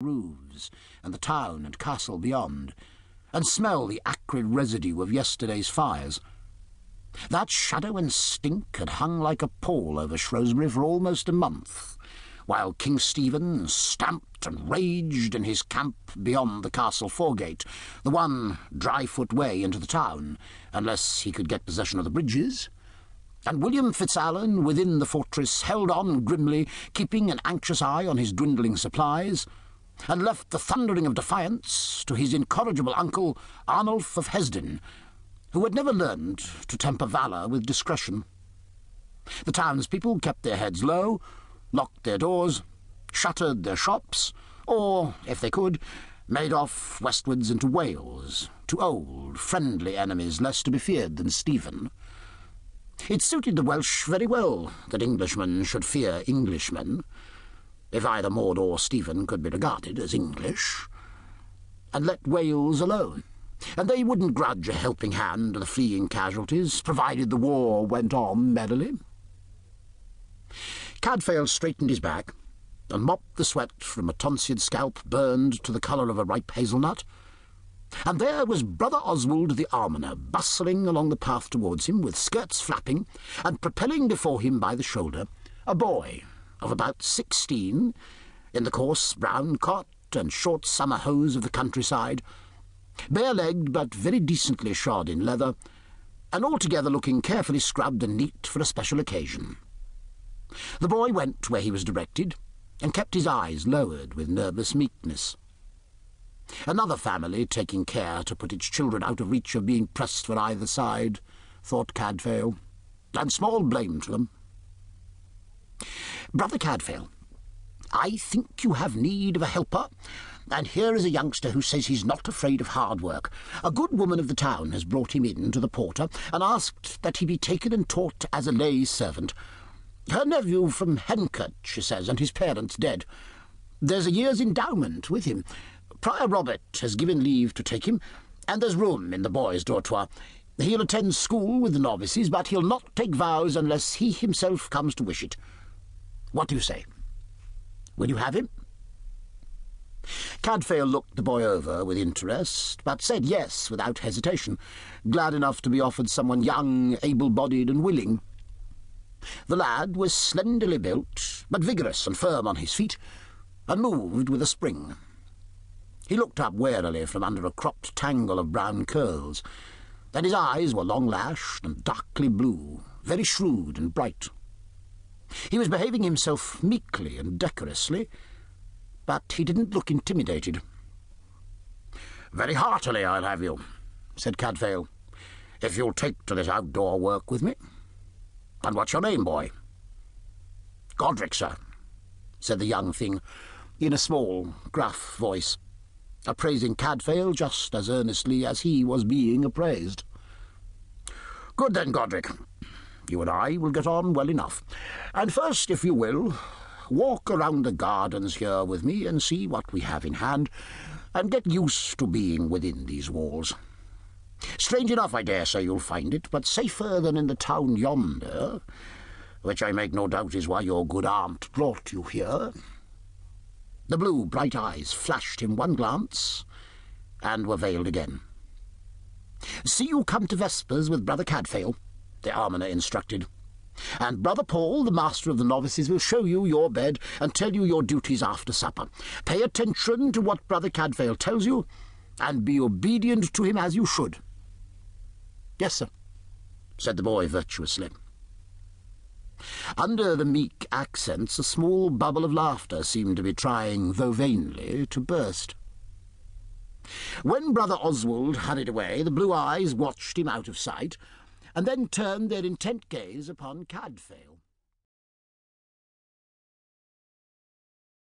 roofs and the town and castle beyond, and smell the acrid residue of yesterday's fires. That shadow and stink had hung like a pall over Shrewsbury for almost a month, while King Stephen stamped and raged in his camp beyond the castle foregate, the one dry-foot way into the town, unless he could get possession of the bridges. And William FitzAlan, within the fortress, held on grimly, keeping an anxious eye on his dwindling supplies, and left the thundering of defiance to his incorrigible uncle, Arnulf of Hesdin, who had never learned to temper valour with discretion. The townspeople kept their heads low, locked their doors, shuttered their shops, or, if they could, made off westwards into Wales, to old, friendly enemies less to be feared than Stephen. It suited the Welsh very well that Englishmen should fear Englishmen, if either Maud or Stephen could be regarded as English, and let Wales alone, and they wouldn't grudge a helping hand to the fleeing casualties, provided the war went on merrily. Cadfael straightened his back and mopped the sweat from a tonsured scalp burned to the colour of a ripe hazelnut, and there was Brother Oswald the almoner, bustling along the path towards him, with skirts flapping, and propelling before him by the shoulder a boy of about 16, in the coarse brown cot and short summer hose of the countryside, bare-legged but very decently shod in leather, and altogether looking carefully scrubbed and neat for a special occasion. The boy went where he was directed, and kept his eyes lowered with nervous meekness. Another family taking care to put its children out of reach of being pressed for either side, thought Cadfael, and small blame to them. Brother Cadfael, I think you have need of a helper, and here is a youngster who says he's not afraid of hard work. A good woman of the town has brought him in to the porter, and asked that he be taken and taught as a lay servant. Her nephew from Hencourt, she says, and his parents dead. There's a year's endowment with him. Prior Robert has given leave to take him, and there's room in the boys' dortoir. He'll attend school with the novices, but he'll not take vows unless he himself comes to wish it. What do you say? Will you have him? Cadfael looked the boy over with interest, but said yes without hesitation, glad enough to be offered someone young, able-bodied, and willing. The lad was slenderly built, but vigorous and firm on his feet, and moved with a spring. He looked up warily from under a cropped tangle of brown curls, and his eyes were long-lashed and darkly blue, very shrewd and bright. He was behaving himself meekly and decorously, but he didn't look intimidated. "Very heartily I'll have you," said Cadfael, "if you'll take to this outdoor work with me. And what's your name, boy?" "Godric, sir," said the young thing, in a small, gruff voice, appraising Cadfael just as earnestly as he was being appraised. "Good then, Godric. You and I will get on well enough. And first, if you will, walk around the gardens here with me and see what we have in hand, and get used to being within these walls. Strange enough, I dare say you'll find it, but safer than in the town yonder, which I make no doubt is why your good aunt brought you here." The blue, bright eyes flashed him one glance, and were veiled again. "See you come to vespers with Brother Cadfael," the almoner instructed, "and Brother Paul, the master of the novices, will show you your bed and tell you your duties after supper. Pay attention to what Brother Cadfael tells you, and be obedient to him as you should." "Yes, sir," said the boy virtuously. Under the meek accents a small bubble of laughter seemed to be trying, though vainly, to burst. When Brother Oswald hurried away, the blue eyes watched him out of sight, and then turned their intent gaze upon Cadfael.